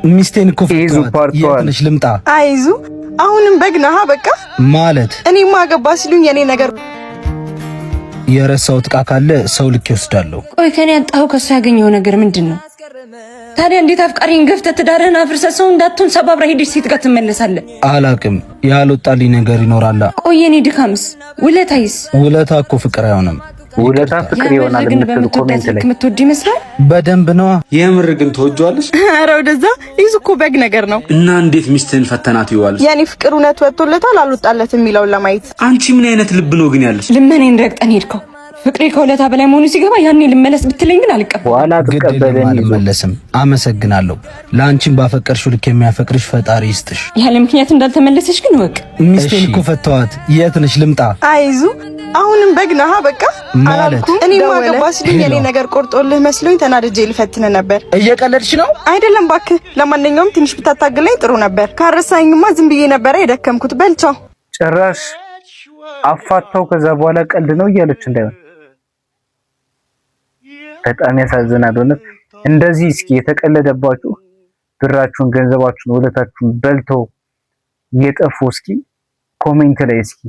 ሚስቴን እኮ ፈቷት። የትንሽ ልምጣ። አይዙ አሁንም በግናሃ በቃ ማለት እኔማ አገባ ሲሉኝ የኔ ነገር የረሳሁት ዕቃ ካለ ሰው ልክ ይወስዳለሁ። ቆይ ከኔ አንጣው ከሱ ያገኘው ነገር ምንድነው? ታዲያ እንዴት አፍቃሪን ገፍተህ ትዳርህን አፍርሰህ ሰው እንዳትሆን ሰባብራ ሄደሽ ሴት ጋር ትመለሳለህ? አላቅም ያልወጣልኝ ነገር ይኖራል። ቆይ የኔ ድካምስ ውለታይስ? ውለታ እኮ ፍቅር አይሆንም። ውለታ ፍቅር ይሆናል የምትል ኮሜንት ላይ የምትወድ ይመስላል። በደንብ ነዋ። የምር ግን ተወጇለሽ? ኧረ ወደዛ ይዙ እኮ በግ ነገር ነው። እና እንዴት ሚስትህን ፈተናት ይዋል? የኔ ፍቅር እውነት ወጥቶለታል አልወጣለትም የሚለውን ለማየት። አንቺ ምን አይነት ልብ ነው ግን ያለሽ? ልመኔን ረግጠን ሄድከው። ፍቅሬ ከውለታ በላይ መሆኑ ሲገባ ያኔ ልመለስ ብትለኝ ግን አልቀበልም። ዋላ ተቀበለኝ አልመለስም። አመሰግናለሁ። ለአንቺም ባፈቀርሽው ልክ የሚያፈቅርሽ ፈጣሪ ይስጥሽ። ያለ ምክንያት እንዳልተመለሰሽ ግን ወቅ ሚስቴን እኮ ፈተዋት። የት ነሽ? ልምጣ። አይዙ አሁንም በግናሃ በቃ ማለት እኔማ አገባ ሲሉኝ የኔ ነገር ቆርጦልህ መስሎኝ ተናድጄ ልፈትን ነበር። እየቀለድሽ ነው? አይደለም እባክህ። ለማንኛውም ትንሽ ብታታግለኝ ጥሩ ነበር። ካረሳኝማ ዝም ብዬ ነበር የደከምኩት። በልቻው ጭራሽ አፋታው። ከዛ በኋላ ቀልድ ነው እያለች እንዳይሆን በጣም ያሳዝናል። እውነት እንደዚህ እስኪ የተቀለደባችሁ ብራችሁን፣ ገንዘባችሁን፣ ውለታችሁን በልተው የጠፉ እስኪ ኮሜንት ላይ እስኪ